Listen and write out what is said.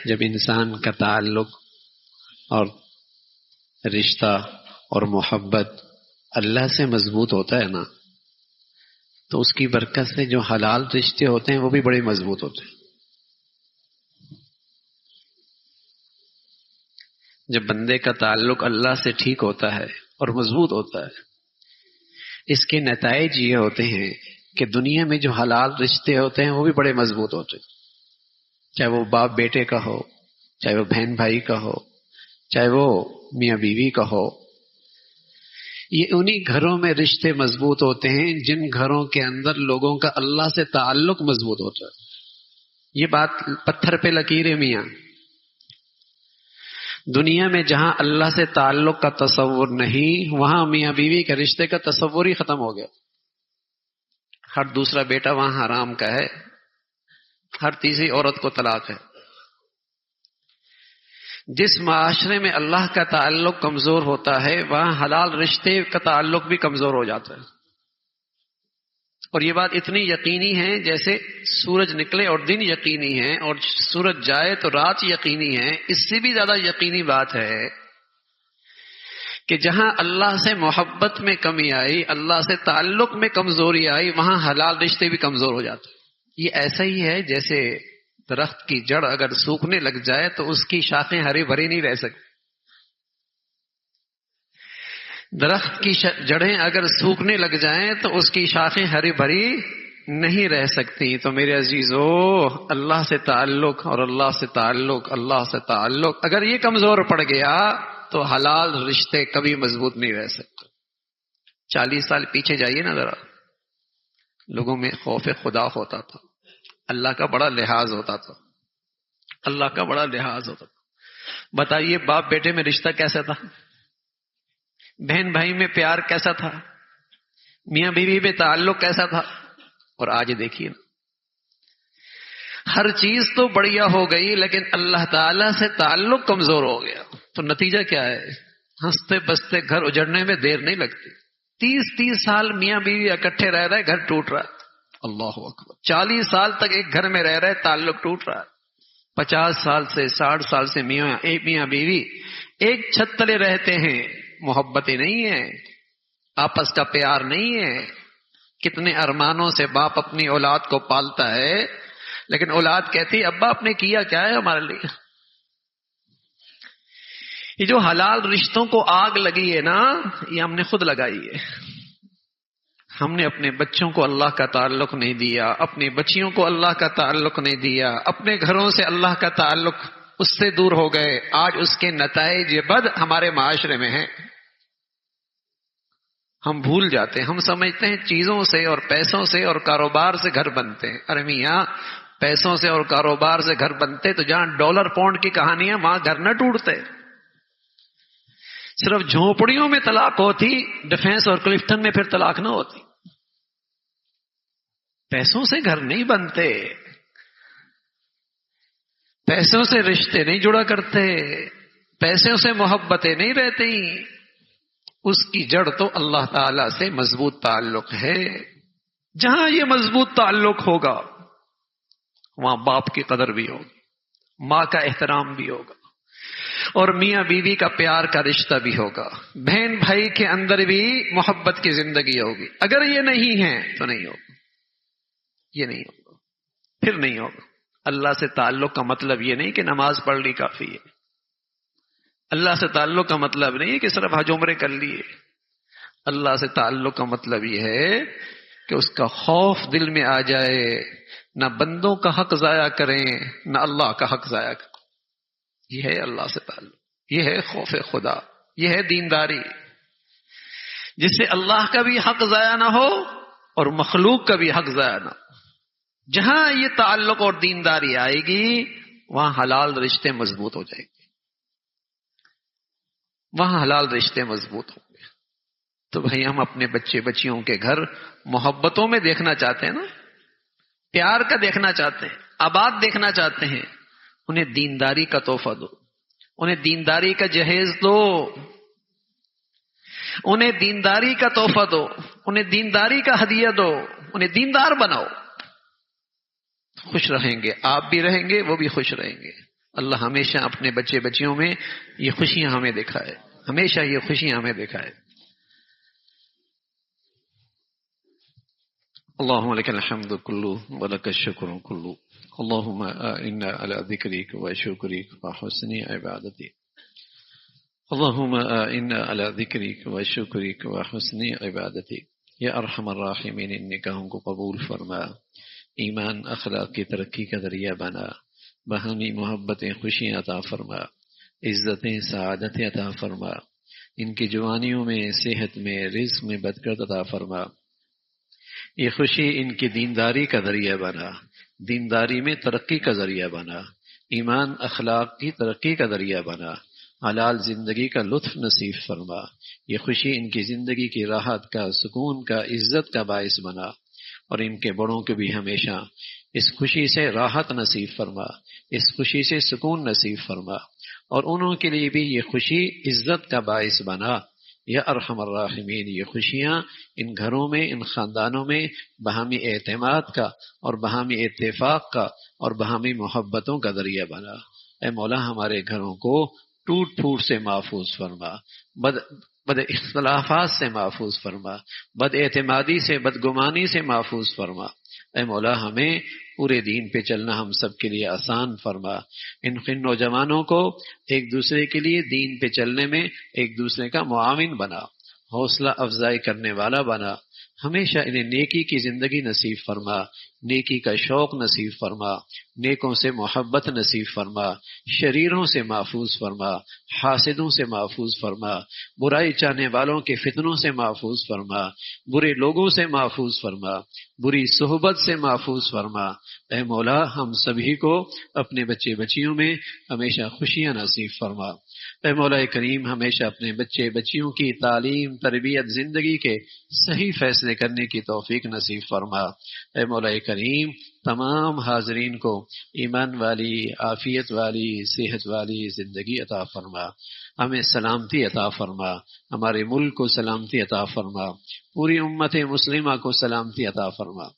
جب انسان کا تعلق اور رشتہ اور محبت اللہ سے مضبوط ہوتا ہے نا، تو اس کی برکت سے جو حلال رشتے ہوتے ہیں وہ بھی بڑے مضبوط ہوتے ہیں۔ جب بندے کا تعلق اللہ سے ٹھیک ہوتا ہے اور مضبوط ہوتا ہے، اس کے نتائج یہ ہوتے ہیں کہ دنیا میں جو حلال رشتے ہوتے ہیں وہ بھی بڑے مضبوط ہوتے ہیں، چاہے وہ باپ بیٹے کا ہو، چاہے وہ بہن بھائی کا ہو، چاہے وہ میاں بیوی کا ہو۔ یہ انہی گھروں میں رشتے مضبوط ہوتے ہیں جن گھروں کے اندر لوگوں کا اللہ سے تعلق مضبوط ہوتا ہے۔ یہ بات پتھر پہ لکیریں میاں۔ دنیا میں جہاں اللہ سے تعلق کا تصور نہیں، وہاں میاں بیوی کے رشتے کا تصور ہی ختم ہو گیا۔ ہر دوسرا بیٹا وہاں حرام کا ہے، ہر تیسری عورت کو طلاق ہے۔ جس معاشرے میں اللہ کا تعلق کمزور ہوتا ہے وہاں حلال رشتے کا تعلق بھی کمزور ہو جاتا ہے۔ اور یہ بات اتنی یقینی ہے جیسے سورج نکلے اور دن یقینی ہے، اور سورج جائے تو رات یقینی ہے۔ اس سے بھی زیادہ یقینی بات ہے کہ جہاں اللہ سے محبت میں کمی آئی، اللہ سے تعلق میں کمزوری آئی، وہاں حلال رشتے بھی کمزور ہو جاتے ہیں۔ یہ ایسا ہی ہے جیسے درخت کی جڑ اگر سوکھنے لگ جائے تو اس کی شاخیں ہری بھری نہیں رہ سکتی۔ درخت کی جڑیں اگر سوکھنے لگ جائیں تو اس کی شاخیں ہری بھری نہیں رہ سکتی۔ تو میرے عزیزو، اللہ سے تعلق اور اللہ سے تعلق، اللہ سے تعلق اگر یہ کمزور پڑ گیا تو حلال رشتے کبھی مضبوط نہیں رہ سکتے۔ 40 سال پیچھے جائیے نا ذرا، لوگوں میں خوف خدا ہوتا تھا، اللہ کا بڑا لحاظ ہوتا تھا، اللہ کا بڑا لحاظ ہوتا تھا۔ بتائیے باپ بیٹے میں رشتہ کیسا تھا؟ بہن بھائی میں پیار کیسا تھا؟ میاں بیوی میں تعلق کیسا تھا؟ اور آج دیکھیے نا، ہر چیز تو بڑھیا ہو گئی لیکن اللہ تعالی سے تعلق کمزور ہو گیا۔ تو نتیجہ کیا ہے؟ ہنستے بستے گھر اجڑنے میں دیر نہیں لگتی۔ 30 سال میاں بیوی اکٹھے رہ رہے، گھر ٹوٹ رہا ہے۔ اللہ اکبر۔ 40 سال تک ایک گھر میں رہ رہے، تعلق ٹوٹ رہا ہے۔ 50 سال سے 60 سال سے میاں بیوی ایک چھت تلے رہتے ہیں، محبتیں نہیں ہیں، آپس کا پیار نہیں ہے۔ کتنے ارمانوں سے باپ اپنی اولاد کو پالتا ہے، لیکن اولاد کہتی ابا آپ نے کیا کیا ہے ہمارے لیے؟ یہ جو حلال رشتوں کو آگ لگی ہے نا، یہ ہم نے خود لگائی ہے۔ ہم نے اپنے بچوں کو اللہ کا تعلق نہیں دیا، اپنی بچیوں کو اللہ کا تعلق نہیں دیا، اپنے گھروں سے اللہ کا تعلق اس سے دور ہو گئے۔ آج اس کے نتائج بد ہمارے معاشرے میں ہیں۔ ہم بھول جاتے ہیں، ہم سمجھتے ہیں چیزوں سے اور پیسوں سے اور کاروبار سے گھر بنتے ہیں۔ ارے میاں، پیسوں سے اور کاروبار سے گھر بنتے تو جہاں ڈالر پاؤنڈ کی کہانیاں، وہاں گھر نہ ٹوٹتے۔ صرف جھونپڑیوں میں طلاق ہوتی، ڈیفینس اور کلفٹن میں پھر طلاق نہ ہوتی۔ پیسوں سے گھر نہیں بنتے، پیسوں سے رشتے نہیں جڑا کرتے، پیسوں سے محبتیں نہیں رہتی۔ اس کی جڑ تو اللہ تعالی سے مضبوط تعلق ہے۔ جہاں یہ مضبوط تعلق ہوگا وہاں باپ کی قدر بھی ہوگی، ماں کا احترام بھی ہوگا، اور میاں بیوی کا پیار کا رشتہ بھی ہوگا، بہن بھائی کے اندر بھی محبت کی زندگی ہوگی۔ اگر یہ نہیں ہے تو نہیں ہوگا، یہ نہیں ہوگا، پھر نہیں ہوگا۔ اللہ سے تعلق کا مطلب یہ نہیں کہ نماز پڑھ لی کافی ہے۔ اللہ سے تعلق کا مطلب نہیں ہے کہ صرف حج عمرے کر لیے۔ اللہ سے تعلق کا مطلب یہ ہے کہ اس کا خوف دل میں آ جائے، نہ بندوں کا حق ضائع کریں نہ اللہ کا حق ضائع کریں۔ یہ ہے اللہ سے تعلق، یہ ہے خوف خدا، یہ ہے دینداری، جس سے اللہ کا بھی حق ضائع نہ ہو اور مخلوق کا بھی حق ضائع نہ ہو۔ جہاں یہ تعلق اور دینداری آئے گی وہاں حلال رشتے مضبوط ہو جائیں گے، وہاں حلال رشتے مضبوط ہوں گے۔ تو بھائی ہم اپنے بچے بچیوں کے گھر محبتوں میں دیکھنا چاہتے ہیں نا، پیار کا دیکھنا چاہتے ہیں، آباد دیکھنا چاہتے ہیں، انہیں دینداری کا تحفہ دو، انہیں دینداری کا جہیز دو، انہیں دینداری کا تحفہ دو، انہیں دینداری کا ہدیہ دو، انہیں دیندار بناؤ۔ خوش رہیں گے، آپ بھی رہیں گے، وہ بھی خوش رہیں گے۔ اللہ ہمیشہ اپنے بچے بچیوں میں یہ خوشیاں ہمیں دکھائے، ہمیشہ یہ خوشیاں ہمیں دکھائے۔ اللهم لك الحمد كله ولك الشكر كله، اللهم إنا على ذكرك وشكرك وحسن عبادتك، اللهم إنا على ذكرك وشكرك وحسن عبادتك، یا ارحم الراحمین ان نکاحوں کو قبول فرما، ایمان اخلاق کی ترقی کا ذریعہ بنا، باہمی محبتیں خوشیاں عطا فرما، عزتیں سعادتیں عطا فرما، ان کی جوانیوں میں صحت میں رزق میں برکت عطا فرما، یہ خوشی ان کی دینداری کا ذریعہ بنا، دینداری میں ترقی کا ذریعہ بنا، ایمان اخلاق کی ترقی کا ذریعہ بنا، حلال زندگی کا لطف نصیب فرما، یہ خوشی ان کی زندگی کی راحت کا، سکون کا، عزت کا باعث بنا، اور ان کے بڑوں کو بھی ہمیشہ اس خوشی سے راحت نصیب فرما، اس خوشی سے سکون نصیب فرما، اور انہوں کے لیے بھی یہ خوشی عزت کا باعث بنا، یا ارحم الراحمین، یہ خوشیاں ان گھروں میں، ان خاندانوں میں باہمی اعتماد کا اور باہمی اتفاق کا اور باہمی محبتوں کا ذریعہ بنا۔ اے مولا ہمارے گھروں کو ٹوٹ پھوٹ سے محفوظ فرما، بد اختلافات سے محفوظ فرما، بد اعتمادی سے، بدگمانی سے محفوظ فرما۔ اے مولا ہمیں پورے دین پہ چلنا ہم سب کے لیے آسان فرما، ان نوجوانوں کو ایک دوسرے کے لیے دین پہ چلنے میں ایک دوسرے کا معاون بنا، حوصلہ افزائی کرنے والا بنا، ہمیشہ انہیں نیکی کی زندگی نصیب فرما، نیکی کا شوق نصیب فرما، نیکوں سے محبت نصیب فرما، شریروں سے محفوظ فرما، حاسدوں سے محفوظ فرما، برائی چاہنے والوں کے فتنوں سے محفوظ فرما، برے لوگوں سے محفوظ فرما، بری صحبت سے محفوظ فرما۔ اے مولا ہم سبھی کو اپنے بچے بچیوں میں ہمیشہ خوشیاں نصیب فرما۔ اے مولا کریم ہمیشہ اپنے بچے بچیوں کی تعلیم، تربیت، زندگی کے صحیح فیصلے کرنے کی توفیق نصیب فرما۔ اے مولا کریم تمام حاضرین کو ایمان والی، عافیت والی، صحت والی زندگی عطا فرما، ہمیں سلامتی عطا فرما، ہمارے ملک کو سلامتی عطا فرما، پوری امت مسلمہ کو سلامتی عطا فرما۔